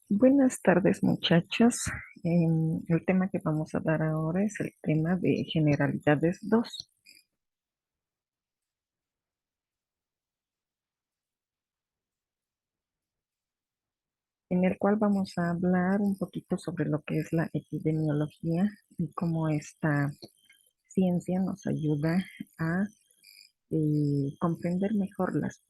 Buenas tardes, muchachos. El tema que vamos a dar ahora es el tema de generalidades 2, en el cual vamos a hablar un poquito sobre lo que es la epidemiología y cómo esta ciencia nos ayuda a comprender mejor las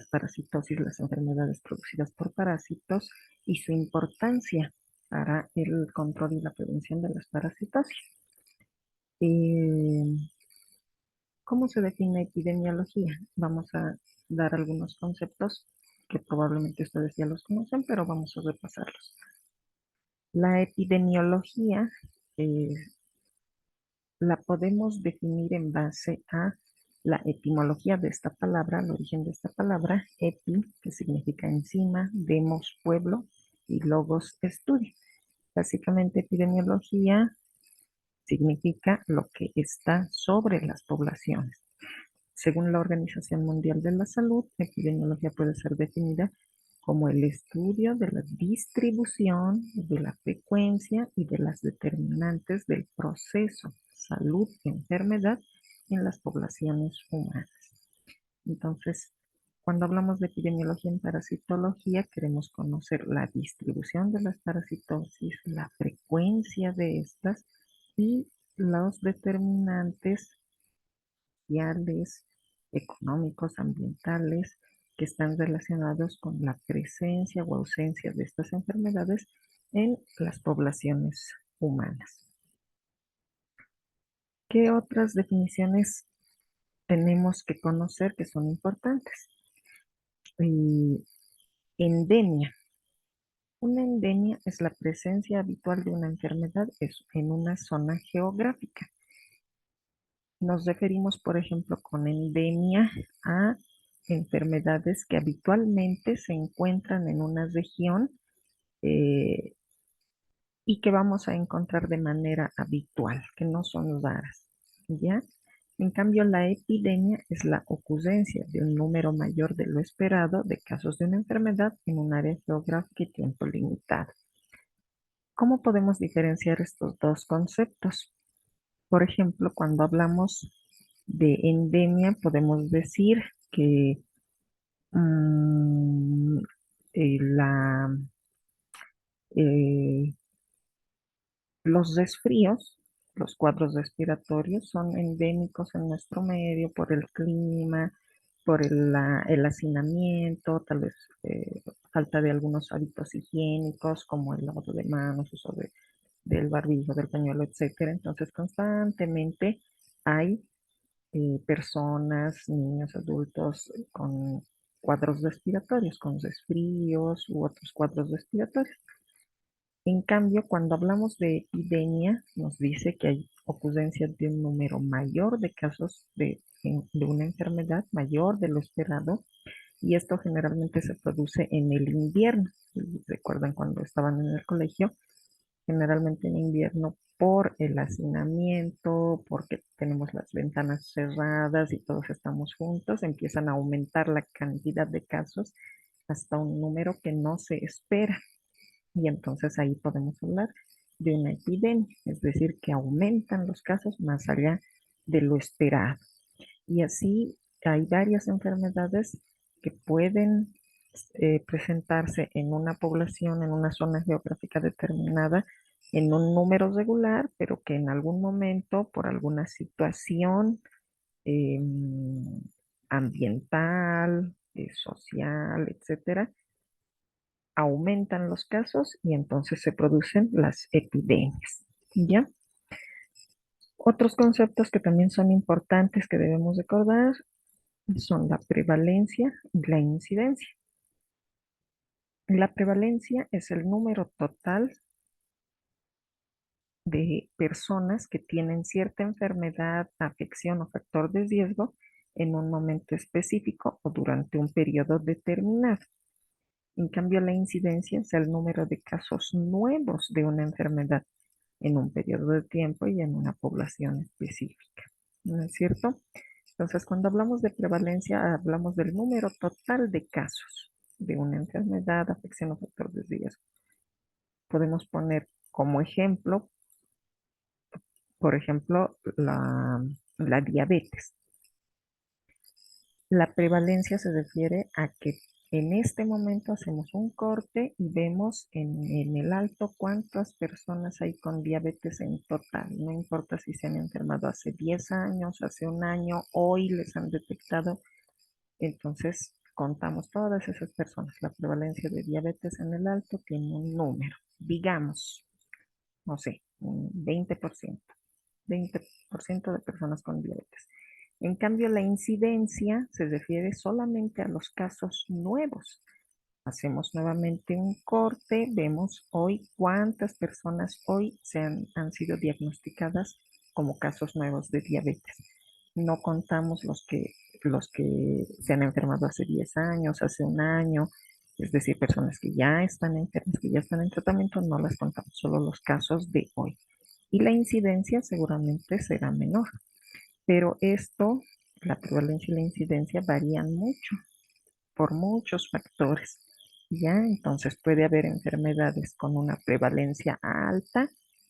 parasitosis, las enfermedades producidas por parásitos y su importancia para el control y la prevención de las parasitosis. Eh, ¿Cómo se define epidemiología? Vamos a dar algunos conceptos que probablemente ustedes ya los conocen, pero vamos a repasarlos. La epidemiología eh, la podemos definir en base a la etimología de esta palabra, el origen de esta palabra, epi, que significa encima, demos, pueblo, y logos, estudio. Básicamente, epidemiología significa lo que está sobre las poblaciones. Según la Organización Mundial de la Salud, la epidemiología puede ser definida como el estudio de la distribución, de la frecuencia y de las determinantes del proceso salud-enfermedad en las poblaciones humanas. Entonces, cuando hablamos de epidemiología en parasitología, queremos conocer la distribución de las parasitosis, la frecuencia de estas y los determinantes sociales, económicos, ambientales, que están relacionados con la presencia o ausencia de estas enfermedades en las poblaciones humanas. ¿Qué otras definiciones tenemos que conocer que son importantes? Y endemia. Una endemia es la presencia habitual de una enfermedad en una zona geográfica. Nos referimos, por ejemplo, con endemia a enfermedades que habitualmente se encuentran en una región eh, y que vamos a encontrar de manera habitual, que no son raras, ¿ya? En cambio, la epidemia es la ocurrencia de un número mayor de lo esperado de casos de una enfermedad en un área geográfica y tiempo limitado. ¿Cómo podemos diferenciar estos dos conceptos? Por ejemplo, cuando hablamos de endemia, podemos decir que mm, eh, la, eh, los resfríos, los cuadros respiratorios son endémicos en nuestro medio por el clima, por el hacinamiento, tal vez falta de algunos hábitos higiénicos como el lavado de manos, uso del barbijo, del pañuelo, etcétera. Entonces, constantemente hay personas, niños, adultos con cuadros respiratorios, con resfríos u otros cuadros respiratorios. En cambio, cuando hablamos de epidemia, nos dice que hay ocurrencia de un número mayor de casos de una enfermedad, mayor de lo esperado, y esto generalmente se produce en el invierno. Si recuerdan cuando estaban en el colegio, generalmente en invierno por el hacinamiento, porque tenemos las ventanas cerradas y todos estamos juntos, empiezan a aumentar la cantidad de casos hasta un número que no se espera. Y entonces ahí podemos hablar de una epidemia, es decir, que aumentan los casos más allá de lo esperado. Y así hay varias enfermedades que pueden presentarse en una población, en una zona geográfica determinada, en un número regular, pero que en algún momento, por alguna situación eh, ambiental, social, etcétera, aumentan los casos y entonces se producen las epidemias. ¿Ya? Otros conceptos que también son importantes que debemos recordar son la prevalencia y la incidencia. La prevalencia es el número total de personas que tienen cierta enfermedad, afección o factor de riesgo en un momento específico o durante un periodo determinado. En cambio, la incidencia es el número de casos nuevos de una enfermedad en un periodo de tiempo y en una población específica. ¿No es cierto? Entonces, cuando hablamos de prevalencia, hablamos del número total de casos. de una enfermedad, afección o factor de riesgo. Podemos poner como ejemplo, por ejemplo, la diabetes. La prevalencia se refiere a que en este momento hacemos un corte y vemos en el alto cuántas personas hay con diabetes en total. No importa si se han enfermado hace 10 años, hace un año, hoy les han detectado. Entonces, contamos todas esas personas. La prevalencia de diabetes en el alto tiene un número. Digamos, no sé, un 20% de personas con diabetes. En cambio, la incidencia se refiere solamente a los casos nuevos. Hacemos nuevamente un corte, vemos hoy cuántas personas hoy han sido diagnosticadas como casos nuevos de diabetes. No contamos los que se han enfermado hace 10 años, hace un año, es decir, personas que ya están enfermas, que ya están en tratamiento, no las contamos, solo los casos de hoy. Y la incidencia seguramente será menor, pero esto, la prevalencia y la incidencia varían mucho por muchos factores. Ya, entonces puede haber enfermedades con una prevalencia alta,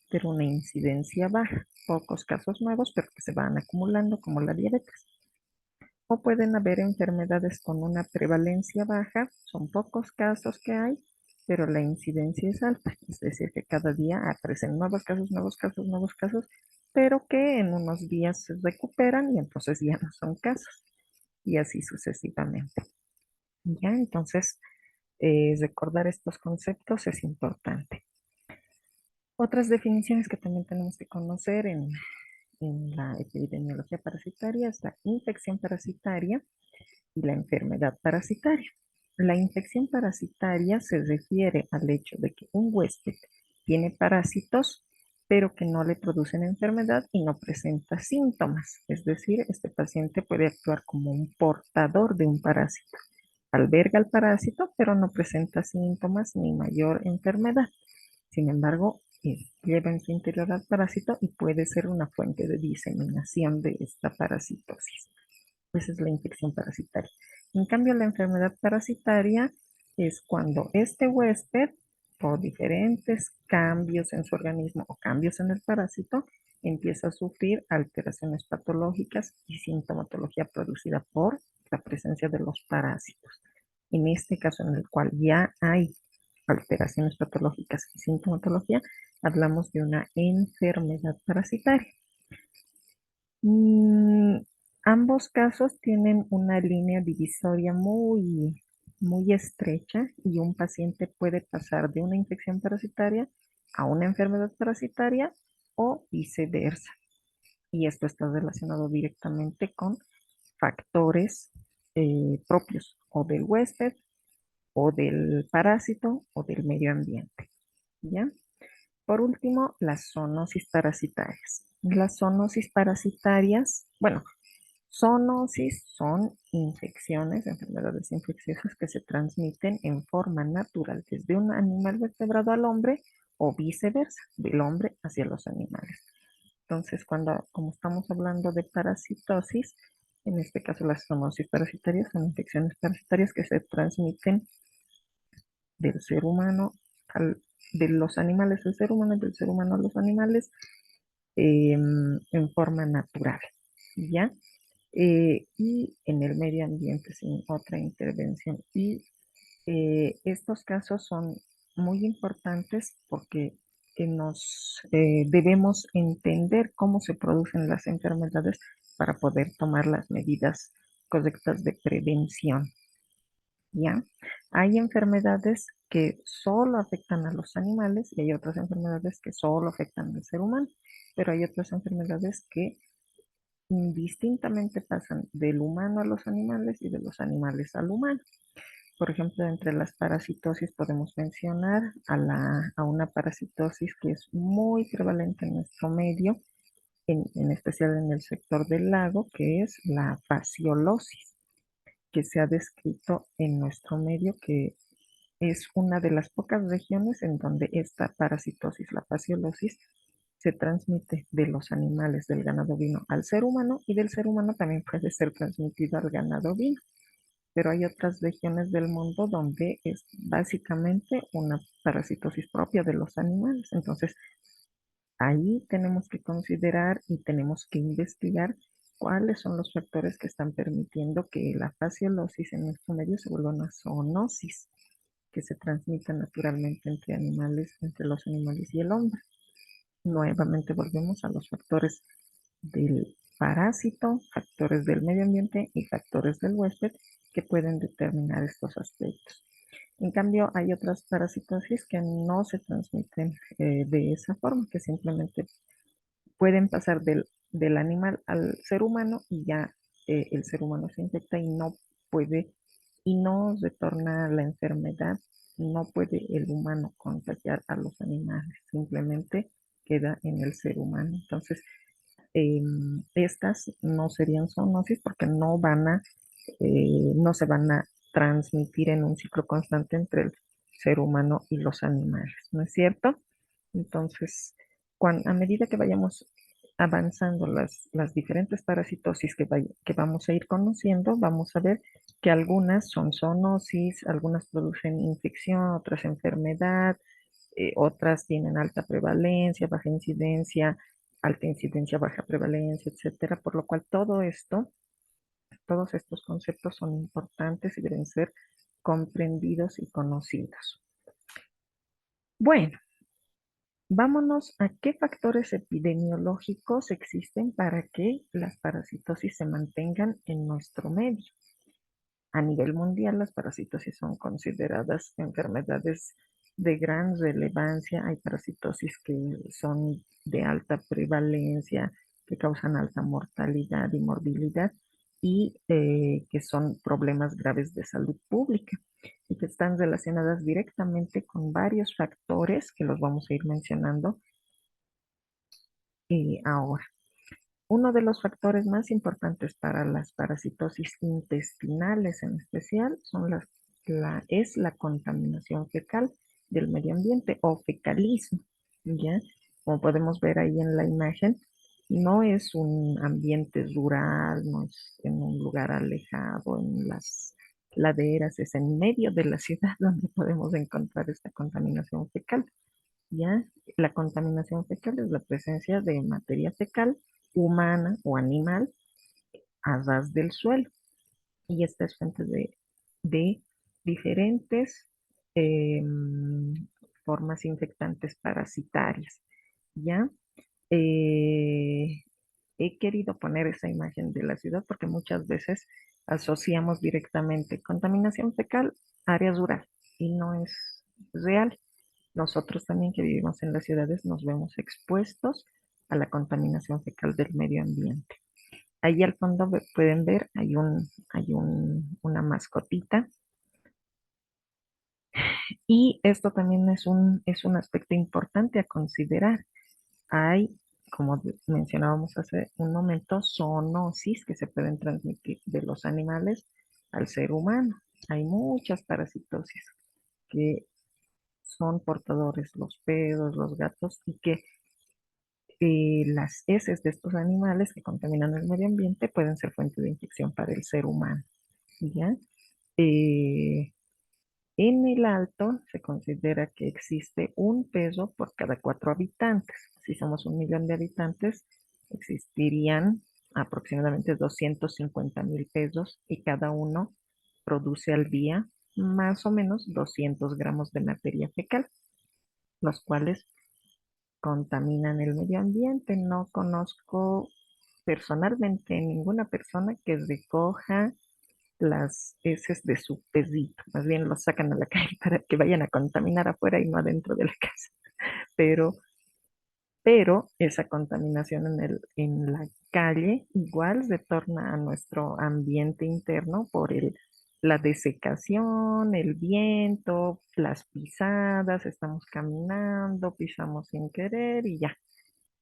pero una incidencia baja. Pocos casos nuevos, pero que se van acumulando, como la diabetes. O pueden haber enfermedades con una prevalencia baja, son pocos casos que hay, pero la incidencia es alta. Es decir, que cada día aparecen nuevos casos, nuevos casos, nuevos casos, pero que en unos días se recuperan y entonces ya no son casos. Y así sucesivamente. Ya, entonces recordar estos conceptos es importante. Otras definiciones que también tenemos que conocer en la epidemiología parasitaria es la infección parasitaria y la enfermedad parasitaria. La infección parasitaria se refiere al hecho de que un huésped tiene parásitos, pero que no le producen enfermedad y no presenta síntomas. Es decir, este paciente puede actuar como un portador de un parásito. Alberga el parásito, pero no presenta síntomas ni mayor enfermedad. Sin embargo, lleva en su interior al parásito y puede ser una fuente de diseminación de esta parasitosis. Esa es la infección parasitaria. En cambio, la enfermedad parasitaria es cuando este huésped, por diferentes cambios en su organismo o cambios en el parásito, empieza a sufrir alteraciones patológicas y sintomatología producida por la presencia de los parásitos. En este caso, en el cual ya hay alteraciones patológicas y sintomatología, hablamos de una enfermedad parasitaria. Mm, Ambos casos tienen una línea divisoria muy estrecha y un paciente puede pasar de una infección parasitaria a una enfermedad parasitaria o viceversa. Y esto está relacionado directamente con factores propios o del huésped o del parásito o del medio ambiente. ¿Ya? Por último, las zoonosis parasitarias. Las zoonosis parasitarias, bueno, zoonosis son infecciones, enfermedades infecciosas que se transmiten en forma natural desde un animal vertebrado al hombre o viceversa, del hombre hacia los animales. Entonces, como estamos hablando de parasitosis, en este caso las zoonosis parasitarias son infecciones parasitarias que se transmiten del ser humano de los animales al ser humano, del ser humano a los animales en forma natural, ¿ya? Y en el medio ambiente sin otra intervención. Y estos casos son muy importantes porque nos debemos entender cómo se producen las enfermedades para poder tomar las medidas correctas de prevención. ¿Ya? Hay enfermedades que solo afectan a los animales y hay otras enfermedades que solo afectan al ser humano, pero hay otras enfermedades que indistintamente pasan del humano a los animales y de los animales al humano. Por ejemplo, entre las parasitosis podemos mencionar a una parasitosis que es muy prevalente en nuestro medio, en especial en el sector del lago, que es la fasciolosis, que se ha descrito en nuestro medio, que es una de las pocas regiones en donde esta parasitosis, la fasciolosis, se transmite de los animales del ganado ovino al ser humano y del ser humano también puede ser transmitido al ganado ovino, pero hay otras regiones del mundo donde es básicamente una parasitosis propia de los animales. Entonces, ahí tenemos que considerar y tenemos que investigar cuáles son los factores que están permitiendo que la fasciolosis en nuestro medio se vuelva una zoonosis que se transmita naturalmente entre animales, entre los animales y el hombre. Nuevamente volvemos a los factores del parásito, factores del medio ambiente y factores del huésped que pueden determinar estos aspectos. En cambio, hay otras parasitosis que no se transmiten de esa forma, que simplemente pueden pasar del animal al ser humano y ya el ser humano se infecta y no puede, y no retorna la enfermedad, no puede el humano contagiar a los animales, simplemente queda en el ser humano. Entonces, estas no serían zoonosis porque no se van a transmitir en un ciclo constante entre el ser humano y los animales, ¿no es cierto? Entonces, a medida que vayamos avanzando las diferentes parasitosis que vamos a ir conociendo, vamos a ver que algunas son zoonosis, algunas producen infección, otras enfermedad, otras tienen alta incidencia, baja prevalencia, etcétera, por lo cual todos estos conceptos son importantes y deben ser comprendidos y conocidos. Bueno, vámonos a qué factores epidemiológicos existen para que las parasitosis se mantengan en nuestro medio. A nivel mundial, las parasitosis son consideradas enfermedades de gran relevancia. Hay parasitosis que son de alta prevalencia, que causan alta mortalidad y morbilidad y que son problemas graves de salud pública y que están relacionadas directamente con varios factores que los vamos a ir mencionando ahora. Uno de los factores más importantes para las parasitosis intestinales en especial es la contaminación fecal del medio ambiente o fecalismo, ¿ya? Como podemos ver ahí en la imagen, no es un ambiente rural, no es en un lugar alejado, en las laderas, es en medio de la ciudad donde podemos encontrar esta contaminación fecal. ¿Ya? La contaminación fecal es la presencia de materia fecal humana o animal a ras del suelo. Y esta es fuente de diferentes eh, formas infectantes parasitarias. ¿Ya? Eh, He querido poner esa imagen de la ciudad porque muchas veces asociamos directamente contaminación fecal, área rural, y no es real. Nosotros también que vivimos en las ciudades nos vemos expuestos a la contaminación fecal del medio ambiente. Ahí al fondo pueden ver, una mascotita y esto también es un aspecto importante a considerar. Hay, como mencionábamos hace un momento, zoonosis que se pueden transmitir de los animales al ser humano. Hay muchas parasitosis que son portadores los perros, los gatos y que las heces de estos animales que contaminan el medio ambiente pueden ser fuente de infección para el ser humano, ¿ya? Eh, en el Alto se considera que existe un perro por cada 4 habitantes. Si somos 1 millón de habitantes, existirían aproximadamente 250.000 perros y cada uno produce al día más o menos 200 gramos de materia fecal, los cuales contaminan el medio ambiente. No conozco personalmente ninguna persona que recoja las heces de su perrito. Más bien los sacan a la calle para que vayan a contaminar afuera y no adentro de la casa. Pero, pero esa contaminación en la calle igual retorna a nuestro ambiente interno por la desecación, el viento, las pisadas, estamos caminando, pisamos sin querer y ya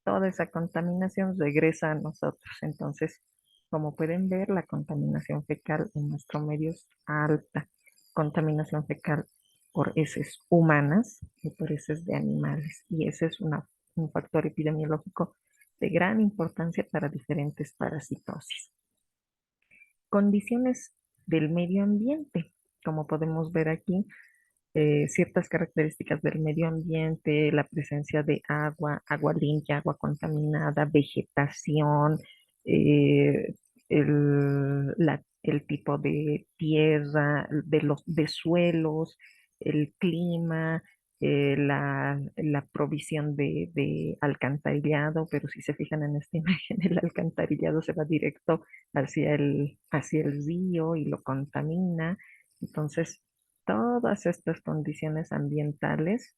toda esa contaminación regresa a nosotros. Entonces, como pueden ver, la contaminación fecal en nuestro medio es alta. Contaminación fecal por heces humanas y por heces de animales. Y ese es un factor epidemiológico de gran importancia para diferentes parasitosis. Condiciones del medio ambiente. Como podemos ver aquí, ciertas características del medio ambiente, la presencia de agua, agua limpia, agua contaminada, vegetación, eh, el tipo de tierra, de suelos, el clima, la provisión de alcantarillado, pero si se fijan en esta imagen, el alcantarillado se va directo hacia el río y lo contamina. Entonces, todas estas condiciones ambientales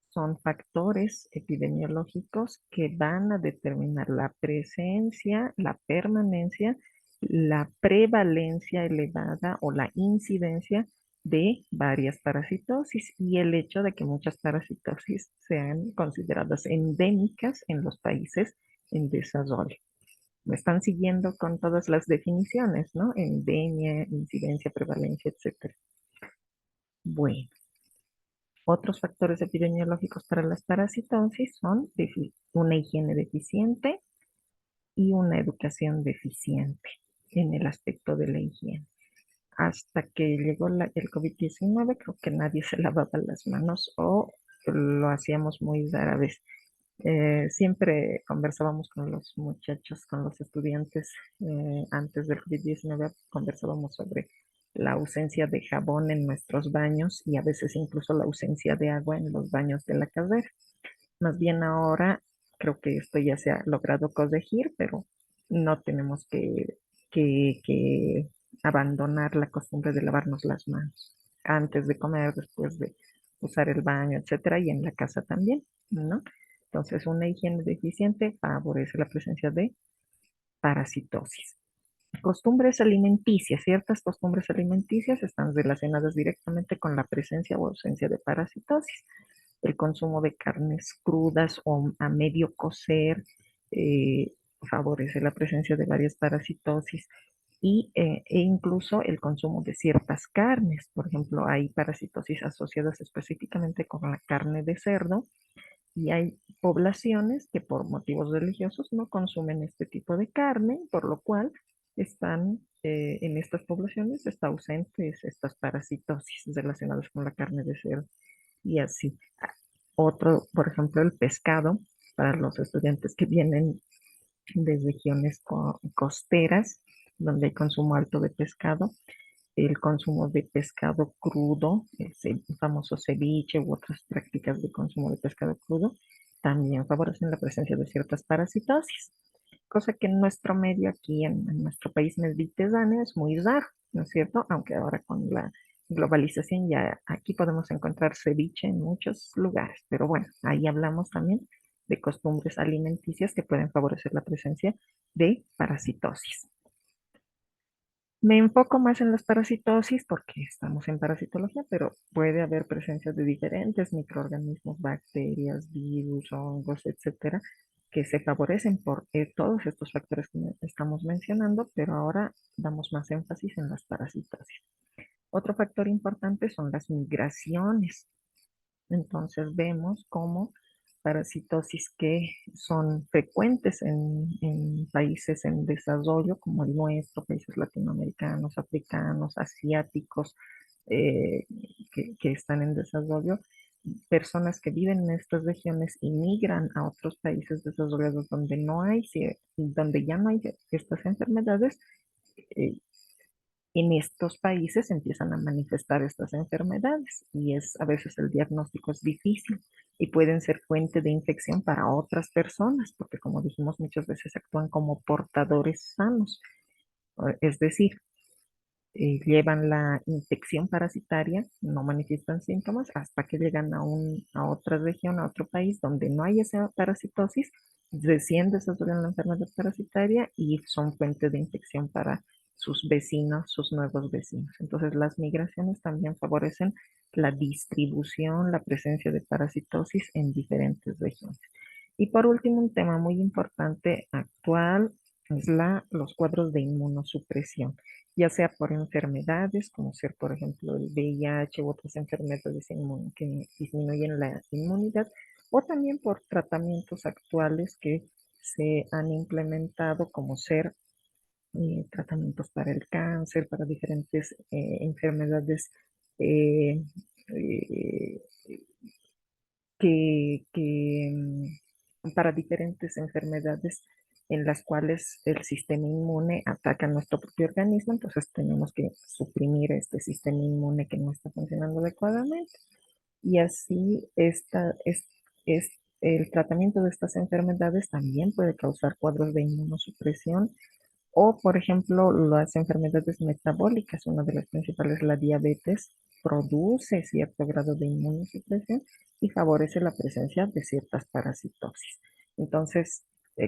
son factores epidemiológicos que van a determinar la presencia, la permanencia, la prevalencia elevada o la incidencia de varias parasitosis y el hecho de que muchas parasitosis sean consideradas endémicas en los países en desarrollo. Me están siguiendo con todas las definiciones, ¿no? Endemia, incidencia, prevalencia, etcétera. Bueno, otros factores epidemiológicos para las parasitosis son una higiene deficiente y una educación deficiente en el aspecto de la higiene. Hasta que llegó el COVID-19, creo que nadie se lavaba las manos o lo hacíamos muy rara vez. Siempre conversábamos con los muchachos, con los estudiantes, antes del COVID-19, conversábamos sobre la ausencia de jabón en nuestros baños y a veces incluso la ausencia de agua en los baños de la carrera. Más bien ahora creo que esto ya se ha logrado corregir, pero no tenemos que abandonar la costumbre de lavarnos las manos antes de comer, después de usar el baño, etcétera, y en la casa también, ¿no? Entonces, una higiene deficiente favorece la presencia de parasitosis. Costumbres alimenticias. Ciertas costumbres alimenticias están relacionadas directamente con la presencia o ausencia de parasitosis. El consumo de carnes crudas o a medio cocer eh, favorece la presencia de varias parasitosis e incluso el consumo de ciertas carnes. Por ejemplo, hay parasitosis asociadas específicamente con la carne de cerdo y hay poblaciones que por motivos religiosos no consumen este tipo de carne, por lo cual en estas poblaciones está ausentes estas parasitosis relacionadas con la carne de cerdo y así. Otro, por ejemplo, el pescado, para los estudiantes que vienen de regiones costeras, donde hay consumo alto de pescado, el consumo de pescado crudo, el famoso ceviche u otras prácticas de consumo de pescado crudo, también favorecen la presencia de ciertas parasitosis, cosa que en nuestro medio aquí, en nuestro país mediterráneo, es muy raro, ¿no es cierto? Aunque ahora con la globalización ya aquí podemos encontrar ceviche en muchos lugares, pero bueno, ahí hablamos también de costumbres alimenticias que pueden favorecer la presencia de parasitosis. Me enfoco más en las parasitosis porque estamos en parasitología, pero puede haber presencia de diferentes microorganismos, bacterias, virus, hongos, etcétera, que se favorecen por todos estos factores que estamos mencionando, pero ahora damos más énfasis en las parasitosis. Otro factor importante son las migraciones. Entonces vemos cómo parasitosis que son frecuentes en países en desarrollo, como el nuestro, países latinoamericanos, africanos, asiáticos, eh, que están en desarrollo, personas que viven en estas regiones y migran a otros países desarrollados donde no hay, donde ya no hay estas enfermedades, eh, en estos países empiezan a manifestar estas enfermedades y a veces el diagnóstico es difícil y pueden ser fuente de infección para otras personas, porque como dijimos muchas veces actúan como portadores sanos, es decir, llevan la infección parasitaria, no manifiestan síntomas hasta que llegan a otra región, a otro país donde no hay esa parasitosis, recién desarrollan la enfermedad parasitaria y son fuente de infección para sus vecinos, sus nuevos vecinos. Entonces, las migraciones también favorecen la distribución, la presencia de parasitosis en diferentes regiones. Y por último, un tema muy importante actual es los cuadros de inmunosupresión, ya sea por enfermedades, como ser, por ejemplo, el VIH u otras enfermedades que disminuyen la inmunidad, o también por tratamientos actuales que se han implementado, como ser tratamientos para el cáncer, para diferentes enfermedades eh, eh, para diferentes enfermedades en las cuales el sistema inmune ataca a nuestro propio organismo, entonces tenemos que suprimir este sistema inmune que no está funcionando adecuadamente. Y así es, el tratamiento de estas enfermedades también puede causar cuadros de inmunosupresión o, por ejemplo, las enfermedades metabólicas, una de las principales, la diabetes, produce cierto grado de inmunosupresión y favorece la presencia de ciertas parasitosis. Entonces,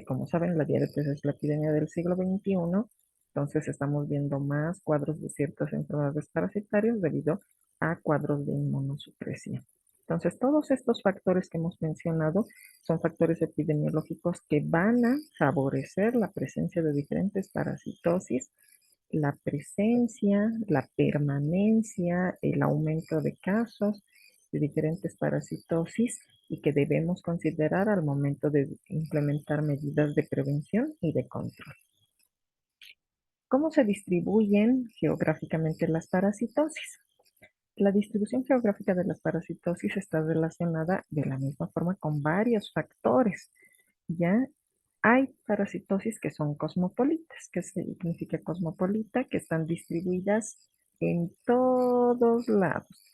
como saben, la diabetes es la epidemia del siglo XXI, entonces estamos viendo más cuadros de ciertas enfermedades parasitarias debido a cuadros de inmunosupresión. Entonces, todos estos factores que hemos mencionado son factores epidemiológicos que van a favorecer la presencia de diferentes parasitosis, la presencia, la permanencia, el aumento de casos de diferentes parasitosis y que debemos considerar al momento de implementar medidas de prevención y de control. ¿Cómo se distribuyen geográficamente las parasitosis? La distribución geográfica de las parasitosis está relacionada de la misma forma con varios factores. Ya hay parasitosis que son cosmopolitas. ¿Qué significa cosmopolita? Que están distribuidas en todos lados.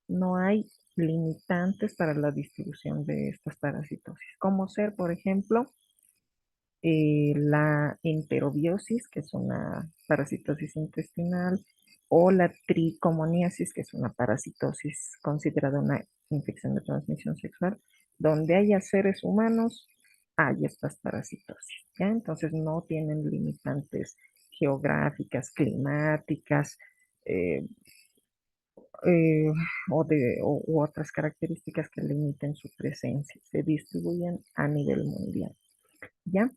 No hay limitantes para la distribución de estas parasitosis, como ser, por ejemplo, la enterobiosis, que es una parasitosis intestinal, o la tricomoniasis, que es una parasitosis considerada una infección de transmisión sexual, donde haya seres humanos, hay estas parasitosis, ¿ya? Entonces no tienen limitantes geográficas, climáticas, eh, eh, u otras características que limiten su presencia. Se distribuyen a nivel mundial, ¿ya?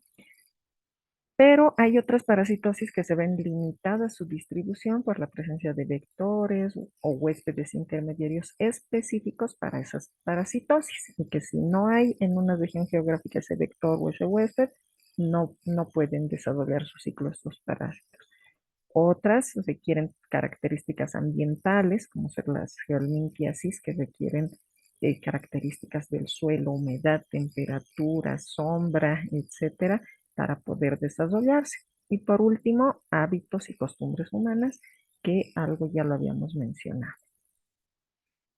Pero hay otras parasitosis que se ven limitadas su distribución por la presencia de vectores o huéspedes intermediarios específicos para esas parasitosis, y que si no hay en una región geográfica ese vector o ese huésped, no pueden desarrollar su ciclo estos parásitos. Otras requieren características ambientales, como ser las geolimpiasis, que requieren características del suelo, humedad, temperatura, sombra, etcétera, para poder desarrollarse. Y por último, hábitos y costumbres humanas, que algo ya lo habíamos mencionado.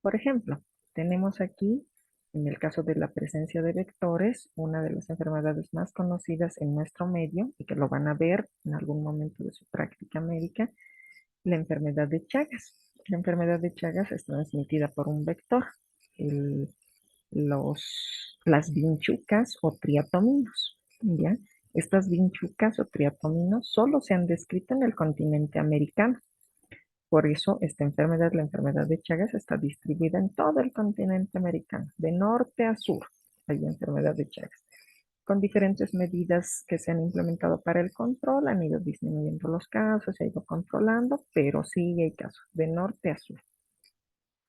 Por ejemplo, tenemos aquí, en el caso de la presencia de vectores, una de las enfermedades más conocidas en nuestro medio y que lo van a ver en algún momento de su práctica médica, la enfermedad de Chagas. La enfermedad de Chagas es transmitida por un vector, el- las vinchucas o triatominos, ¿ya? Estas vinchucas o triatominos solo se han descrito en el continente americano. Por eso esta enfermedad, la enfermedad de Chagas, está distribuida en todo el continente americano, de norte a sur. Hay enfermedad de Chagas. Con diferentes medidas que se han implementado para el control, han ido disminuyendo los casos, se ha ido controlando, pero sigue hay casos de norte a sur.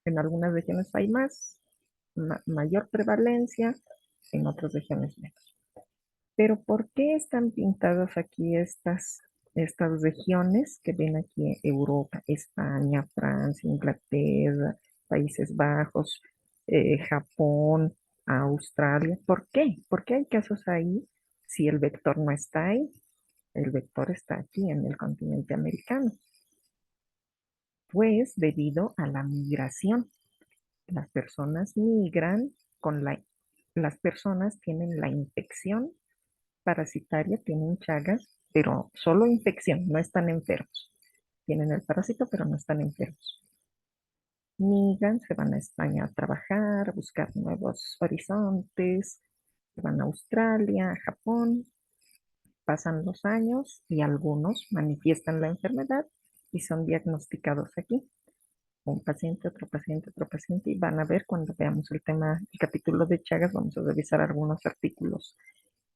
En algunas regiones hay mayor prevalencia, en otras regiones menos. Pero ¿por qué están pintadas aquí estas regiones que ven aquí? Europa, España, Francia, Inglaterra, Países Bajos, Japón, Australia. ¿Por qué? ¿Por qué hay casos ahí si el vector no está ahí? El vector está aquí en el continente americano. Pues debido a la migración. Las personas migran con las personas tienen la infección parasitaria, tienen Chagas, pero solo infección, no están enfermos. Tienen el parásito, pero no están enfermos. Migran, se van a España a trabajar, a buscar nuevos horizontes, se van a Australia, a Japón, pasan los años y algunos manifiestan la enfermedad y son diagnosticados aquí. Un paciente, otro paciente, y van a ver cuando veamos el tema, el capítulo de Chagas, vamos a revisar algunos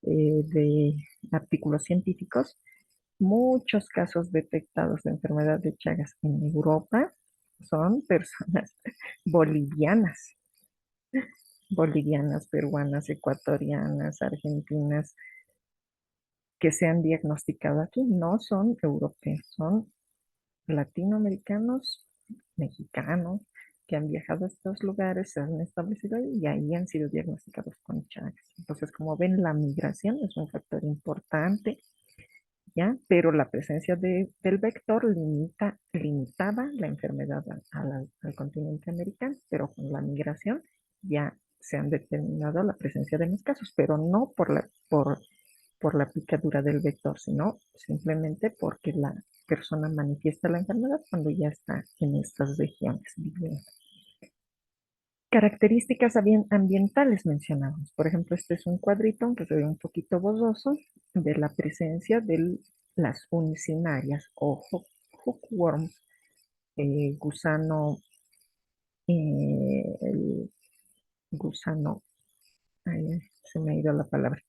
de artículos científicos. Muchos casos detectados de enfermedad de Chagas en Europa son personas bolivianas, bolivianas, peruanas, ecuatorianas, argentinas, que se han diagnosticado aquí. No son europeos, son latinoamericanos, mexicanos, que han viajado a estos lugares, se han establecido ahí y ahí han sido diagnosticados con Chagas. Entonces, como ven, la migración es un factor importante, ¿ya? Pero la presencia del vector limitaba la enfermedad al continente americano, pero con la migración ya se han determinado la presencia de más casos, pero no por la picadura del vector, sino simplemente porque la persona manifiesta la enfermedad cuando ya está en estas regiones viviendo. Características ambientales mencionadas. Por ejemplo, este es un cuadrito, aunque se ve un poquito borroso, de la presencia de las uncinarias o hookworms, gusano, el gusano, ay, se me ha ido la palabra.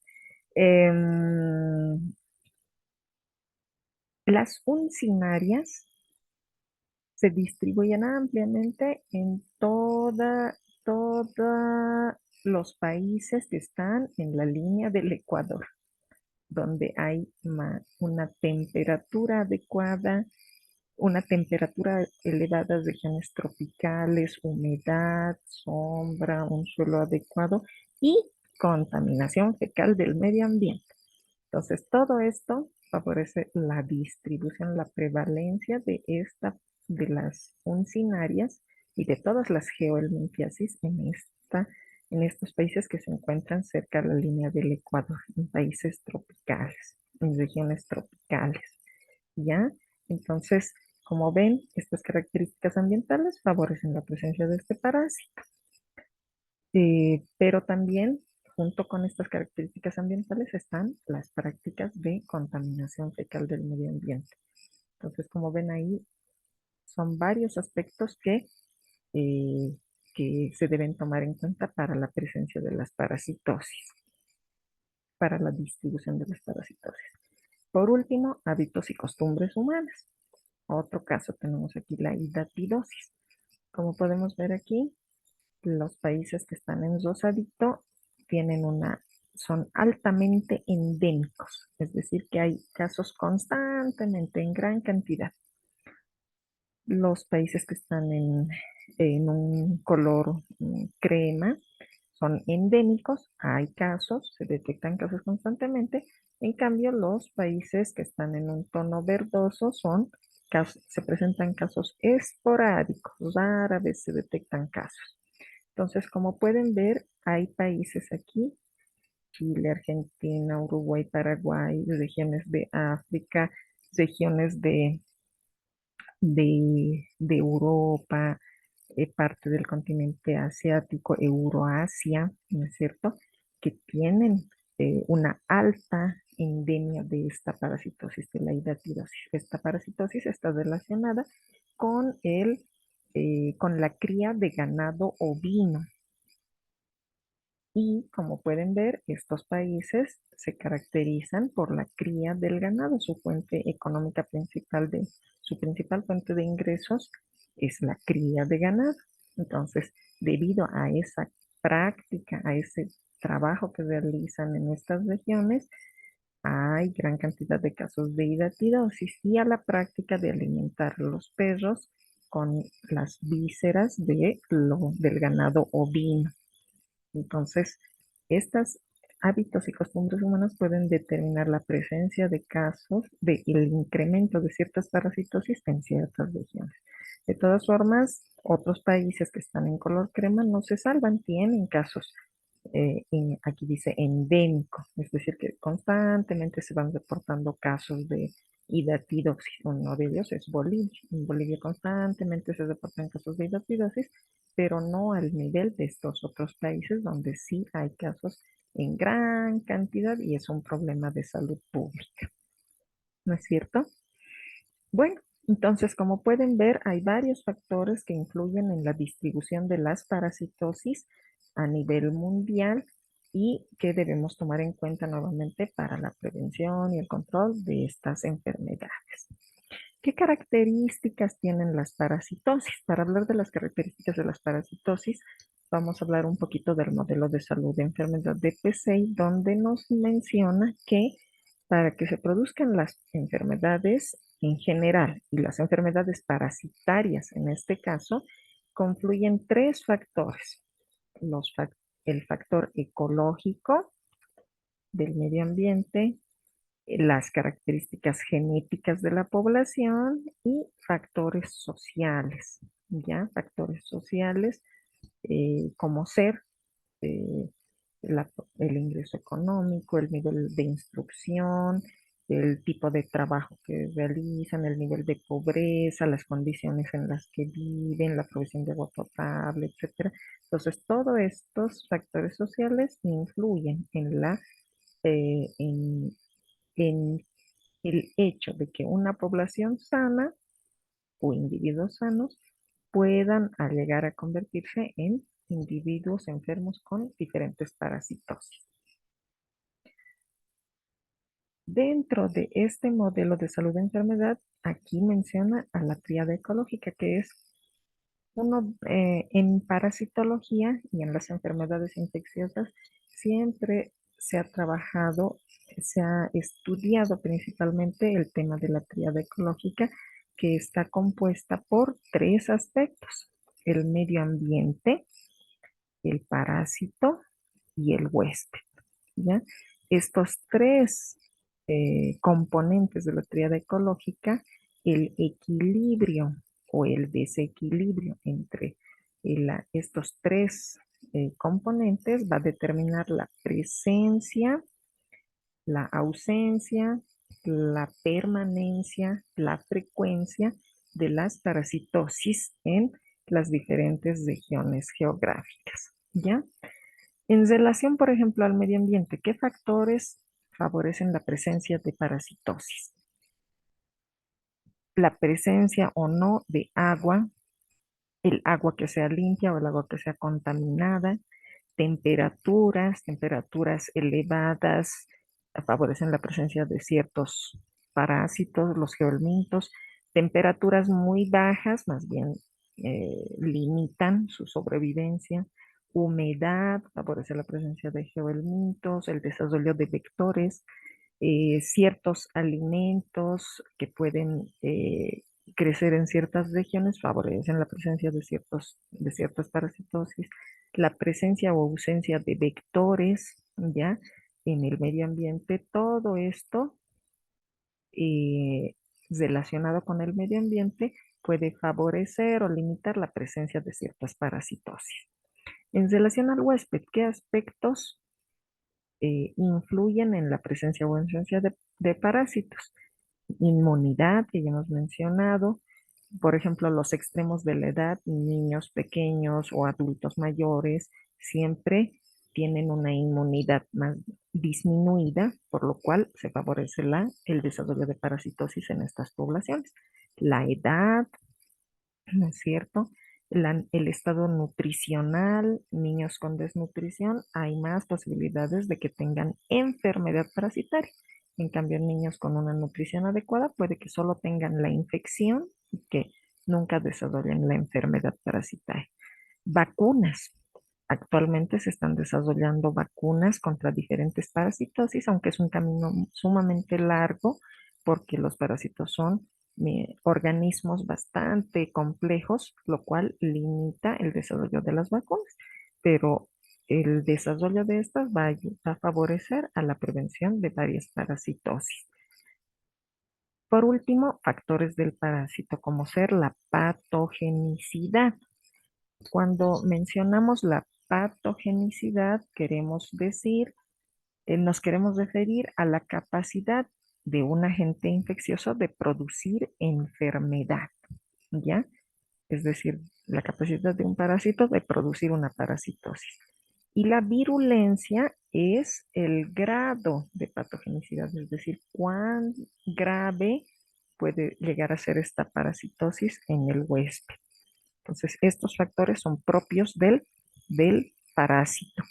Las uncinarias se distribuyen ampliamente en todos los países que están en la línea del Ecuador, donde hay una temperatura adecuada, una temperatura elevada, regiones tropicales, humedad, sombra, un suelo adecuado y contaminación fecal del medio ambiente. Entonces, todo esto favorece la distribución, la prevalencia de las uncinarias y de todas las geohelminthiasis en estos países que se encuentran cerca de la línea del Ecuador, en países tropicales, en regiones tropicales, ¿ya? Entonces, como ven, estas características ambientales favorecen la presencia de este parásito. Pero también, junto con estas características ambientales, están las prácticas de contaminación fecal del medio ambiente. Entonces, como ven ahí, son varios aspectos eh, que se deben tomar en cuenta para la presencia de las parasitosis, para la distribución de las parasitosis. Por último, hábitos y costumbres humanas. Otro caso tenemos aquí la hidatidosis. Como podemos ver aquí, los países que están en rosadito son altamente endémicos, es decir, que hay casos constantemente en gran cantidad. Los países que están en un color crema son endémicos, hay casos, se detectan casos constantemente. En cambio, los países que están en un tono verdoso se presentan casos esporádicos, rara vez se detectan casos. Entonces, como pueden ver, hay países aquí, Chile, Argentina, Uruguay, Paraguay, regiones de África, regiones de Europa, parte del continente asiático, Euroasia, ¿no es cierto? Que tienen una alta endemia de esta parasitosis, de la hidatidosis. Esta parasitosis está relacionada con con la cría de ganado ovino. Y como pueden ver, estos países se caracterizan por la cría del ganado. Su fuente económica principal, su principal fuente de ingresos es la cría de ganado. Entonces, debido a esa práctica, a ese trabajo que realizan en estas regiones, hay gran cantidad de casos de hidatidosis y a la práctica de alimentar los perros con las vísceras del ganado ovino. Entonces, estos hábitos y costumbres humanas pueden determinar la presencia de casos de el incremento de ciertas parasitosis en ciertas regiones. De todas formas, otros países que están en color crema no se salvan, tienen casos, aquí dice endémico, es decir, que constantemente se van reportando casos de hidatidosis. Uno de ellos es Bolivia. En Bolivia constantemente se reportan casos de hidatidosis, pero no al nivel de estos otros países donde sí hay casos en gran cantidad y es un problema de salud pública. ¿No es cierto? Bueno, entonces como pueden ver, hay varios factores que influyen en la distribución de las parasitosis a nivel mundial y que debemos tomar en cuenta nuevamente para la prevención y el control de estas enfermedades. ¿Qué características tienen las parasitosis? Para hablar de las características de las parasitosis, vamos a hablar un poquito del modelo de salud de enfermedad de PCI, donde nos menciona que Para que se produzcan las enfermedades en general y las enfermedades parasitarias en este caso, confluyen tres factores. Los fac- el factor ecológico del medio ambiente, las características genéticas de la población y factores sociales, ¿ya? Factores sociales como ser eh, el ingreso económico, el nivel de instrucción, el tipo de trabajo que realizan, el nivel de pobreza, las condiciones en las que viven, la provisión de agua potable, etcétera. Entonces, todos estos factores sociales influyen en el hecho de que una población sana o individuos sanos puedan llegar a convertirse en individuos enfermos con diferentes parasitosis. Dentro de este modelo de salud de enfermedad, aquí menciona a la tríada ecológica, que es uno en parasitología y en las enfermedades infecciosas, siempre se ha trabajado, se ha estudiado principalmente el tema de la tríada ecológica, que está compuesta por tres aspectos: el medio ambiente, el parásito y el huésped, ¿ya? Estos tres componentes de la tríada ecológica, el equilibrio o el desequilibrio entre estos tres componentes va a determinar la presencia, la ausencia, la permanencia, la frecuencia de las parasitosis en las diferentes regiones geográficas, ¿ya? En relación, por ejemplo, al medio ambiente, ¿qué factores favorecen la presencia de parasitosis? La presencia o no de agua, el agua que sea limpia o el agua que sea contaminada, temperaturas elevadas favorecen la presencia de ciertos parásitos, los geoelmintos. Temperaturas muy bajas, más bien limitan su sobrevivencia. Humedad favorece la presencia de geoelmintos, el desarrollo de vectores, ciertos alimentos que pueden crecer en ciertas regiones favorecen la presencia de ciertas parasitosis, la presencia o ausencia de vectores, ¿ya? En el medio ambiente, todo esto eh, relacionado con el medio ambiente puede favorecer o limitar la presencia de ciertas parasitosis. En relación al huésped, ¿qué aspectos influyen en la presencia o ausencia de parásitos? Inmunidad, que ya hemos mencionado, por ejemplo, los extremos de la edad, niños pequeños o adultos mayores, siempre tienen una inmunidad más disminuida, por lo cual se favorece el desarrollo de parasitosis en estas poblaciones. La edad, ¿no es cierto? El estado nutricional, niños con desnutrición, hay más posibilidades de que tengan enfermedad parasitaria. En cambio, niños con una nutrición adecuada puede que solo tengan la infección y que nunca desarrollen la enfermedad parasitaria. Vacunas. Actualmente se están desarrollando vacunas contra diferentes parasitosis, aunque es un camino sumamente largo porque los parásitos son organismos bastante complejos, lo cual limita el desarrollo de las vacunas. Pero el desarrollo de estas va a favorecer a la prevención de varias parasitosis. Por último, factores del parásito, como ser la patogenicidad. Cuando mencionamos la patogenicidad, queremos decir, nos queremos referir a la capacidad de un agente infeccioso de producir enfermedad, ¿ya? Es decir, la capacidad de un parásito de producir una parasitosis. Y la virulencia es el grado de patogenicidad, es decir, cuán grave puede llegar a ser esta parasitosis en el huésped. Entonces, estos factores son propios del parásito.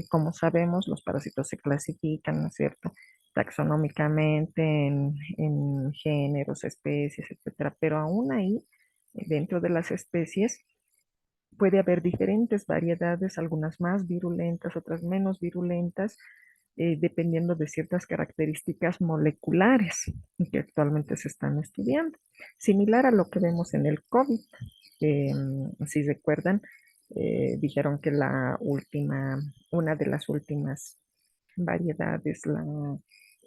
Como sabemos, los parásitos se clasifican, ¿no es cierto?, taxonómicamente en géneros, especies, etcétera, pero aún ahí, dentro de las especies, puede haber diferentes variedades, algunas más virulentas, otras menos virulentas, dependiendo de ciertas características moleculares que actualmente se están estudiando. Similar a lo que vemos en el COVID, que, si recuerdan, dijeron que una de las últimas variedades, la